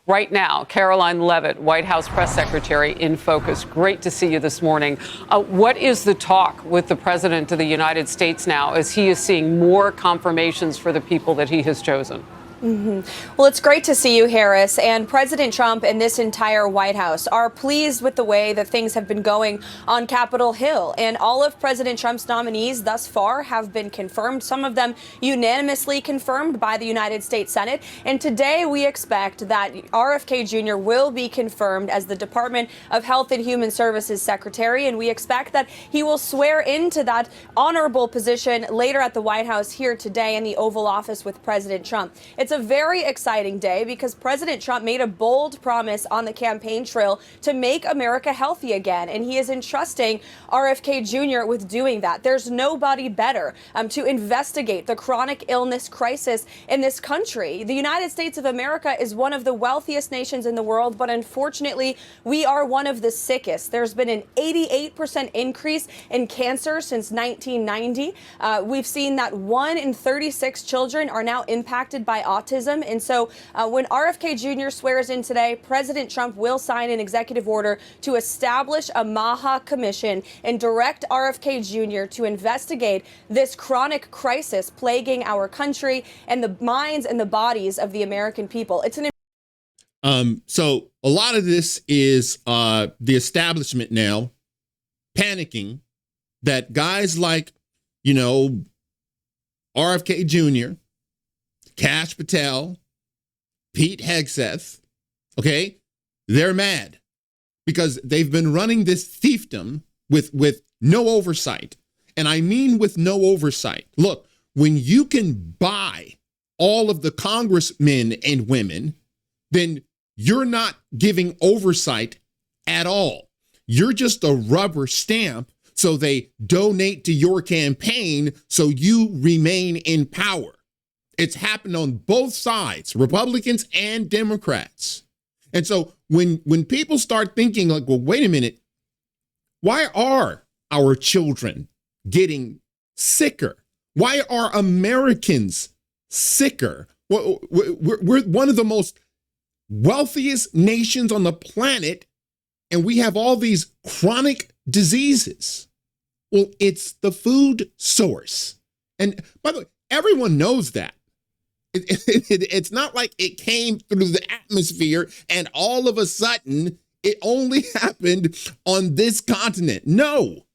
Right now, Caroline Leavitt, White House press secretary, in focus. Great to see you this morning. What is the talk with the president of the United States now as he is seeing more confirmations for the people that he has chosen? Well, it's great to see you, Harris. And President Trump and this entire White House are pleased with the way that things have been going on Capitol Hill. And all of President Trump's nominees thus far have been confirmed, some of them unanimously confirmed by the United States Senate. And today we expect that RFK Jr. will be confirmed as the Department of Health and Human Services Secretary. And we expect that he will swear into that honorable position later at the White House here today in the Oval Office with President Trump. It's a very exciting day because President Trump made a bold promise on the campaign trail to make America healthy again, and he is entrusting RFK Jr. with doing that. There's nobody better to investigate the chronic illness crisis in this country. The United States of America is one of the wealthiest nations in the world, but unfortunately, we are one of the sickest. There's been an 88% increase in cancer since 1990. We've seen that 1 in 36 children are now impacted by autism. And so when RFK Jr. swears in today, President Trump will sign an executive order to establish a MAHA commission and direct RFK Jr. to investigate this chronic crisis plaguing our country and the minds and the bodies of the American people. It's an So a lot of this is the establishment now panicking that guys like, RFK Jr., Kash Patel, Pete Hegseth, okay, they're mad because they've been running this fiefdom with no oversight. And I mean with no oversight. Look, when you can buy all of the congressmen and women, then you're not giving oversight at all. You're just a rubber stamp so they donate to your campaign so you remain in power. It's happened on both sides, Republicans and Democrats. And so when people start thinking like, well, wait a minute, why are our children getting sicker? Why are Americans sicker? We're one of the most wealthiest nations on the planet, and we have all these chronic diseases. Well, it's the food source. And by the way, everyone knows that. It's not like it came through the atmosphere and all of a sudden it only happened on this continent. No,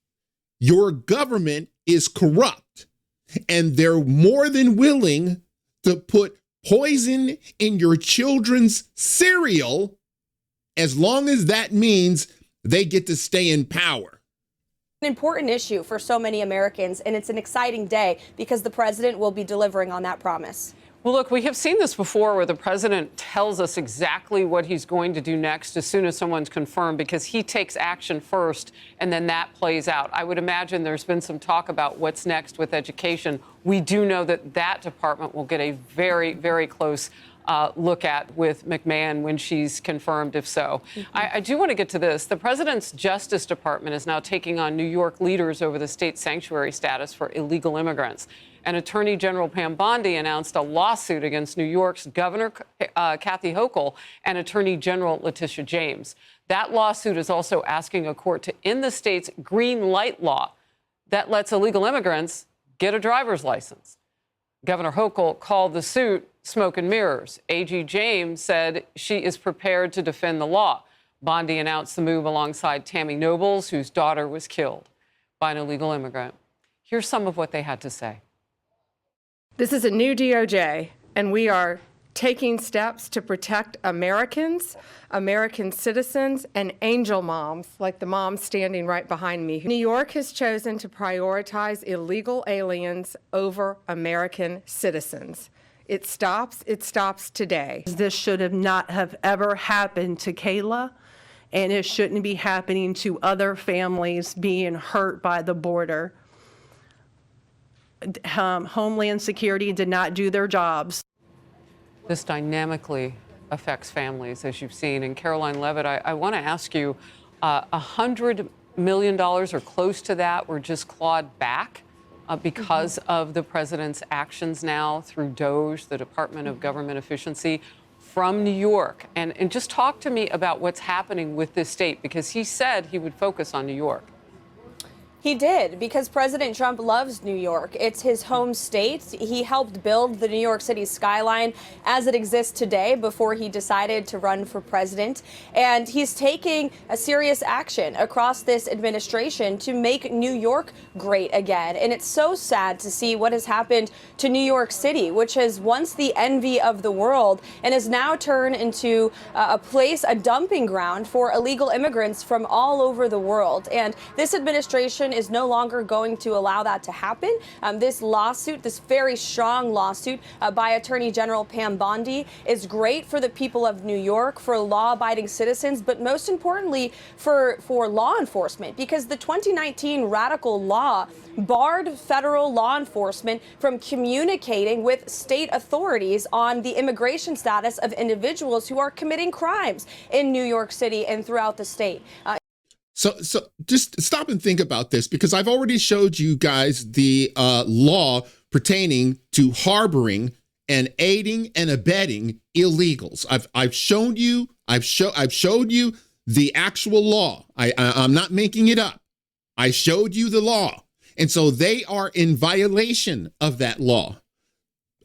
your government is corrupt and they're more than willing to put poison in your children's cereal as long as that means they get to stay in power. An important issue for so many Americans, and it's an exciting day because the president will be delivering on that promise. Well, look, we have seen this before where the president tells us exactly what he's going to do next as soon as someone's confirmed because he takes action first and then that plays out. I would imagine there's been some talk about what's next with education. We do know that that department will get a very, very close look at with McMahon when she's confirmed, if so. I do want to get to this. The president's Justice Department is now taking on New York leaders over the state sanctuary status for illegal immigrants. And Attorney General Pam Bondi announced a lawsuit against New York's Governor Kathy Hochul and Attorney General Letitia James. That lawsuit is also asking a court to end the state's green light law that lets illegal immigrants get a driver's license. Governor Hochul called the suit smoke and mirrors. AG James said she is prepared to defend the law. Bondi announced the move alongside Tammy Nobles, whose daughter was killed by an illegal immigrant. Here's some of what they had to say. This is a new DOJ, and we are taking steps to protect Americans, American citizens, and angel moms, like the mom standing right behind me. New York has chosen to prioritize illegal aliens over American citizens. It stops today. This should have not have ever happened to Kayla, and it shouldn't be happening to other families being hurt by the border. Homeland Security did not do their jobs. This dynamically affects families, as you've seen. And Caroline Leavitt, I want to ask you, $100 million or close to that were just clawed back because of the president's actions now through DOJ, the Department of Government Efficiency. from New York. And just talk to me about what's happening with this state, because he said he would focus on New York. He did, because President Trump loves New York. It's his home state. He helped build the New York City skyline as it exists today before he decided to run for president. And he's taking a serious action across this administration to make New York great again. And it's so sad to see what has happened to New York City, which has once the envy of the world and has now turned into a dumping ground for illegal immigrants from all over the world. And this administration is no longer going to allow that to happen. This lawsuit, this very strong lawsuit by Attorney General Pam Bondi, is great for the people of New York, for law-abiding citizens, but most importantly for law enforcement, because the 2019 radical law barred federal law enforcement from communicating with state authorities on the immigration status of individuals who are committing crimes in New York City and throughout the state. So just stop and think about this, because I've already showed you guys the law pertaining to harboring and aiding and abetting illegals. I've showed you the actual law. I'm not making it up. I showed you the law, and so they are in violation of that law.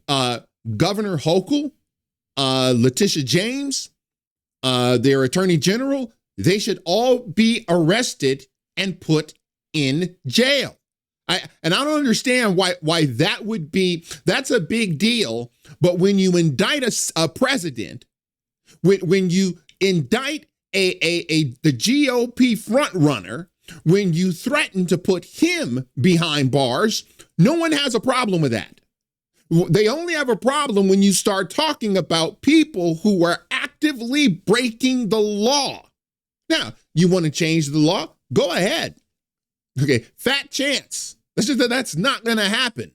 Governor Hochul, Letitia James, their attorney general, they should all be arrested and put in jail. I don't understand why that would be. That's a big deal. But when you indict a president, when you indict the GOP front runner, when you threaten to put him behind bars, no one has a problem with that. They only have a problem when you start talking about people who are actively breaking the law. Now, you want to change the law? Go ahead. Okay, fat chance. That's not going to happen.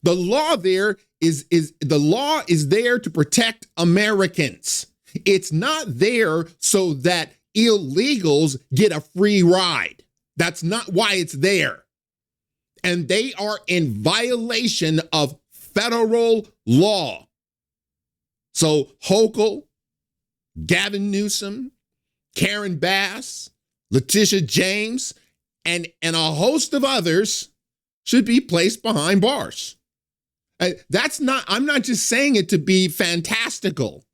The law there is there to protect Americans. It's not there so that illegals get a free ride. That's not why it's there. And they are in violation of federal law. So Hochul, Gavin Newsom, Karen Bass, Letitia James, and a host of others should be placed behind bars. I'm not just saying it to be fantastical.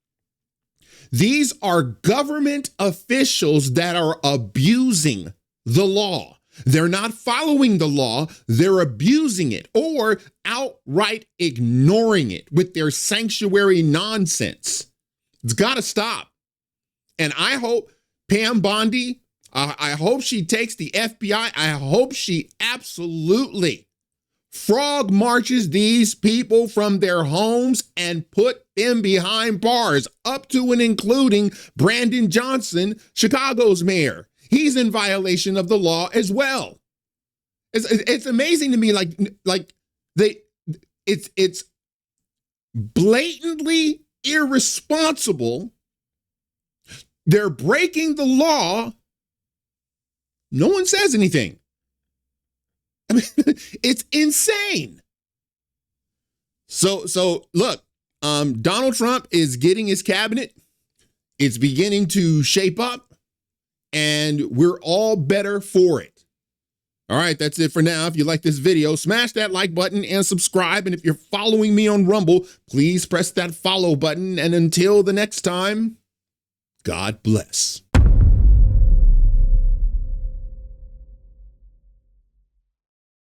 These are government officials that are abusing the law. They're not following the law, they're abusing it or outright ignoring it with their sanctuary nonsense. It's got to stop. And I hope Pam Bondi, I hope she takes the FBI. I hope she absolutely frog marches these people from their homes and put them behind bars, up to and including Brandon Johnson, Chicago's mayor. He's in violation of the law as well. It's amazing to me, it's blatantly irresponsible. They're breaking the law. No one says anything. I mean, it's insane. So look, Donald Trump is getting his cabinet. It's beginning to shape up, and we're all better for it. All right, that's it for now. If you like this video, smash that like button and subscribe. And if you're following me on Rumble, please press that follow button. And until the next time, God bless.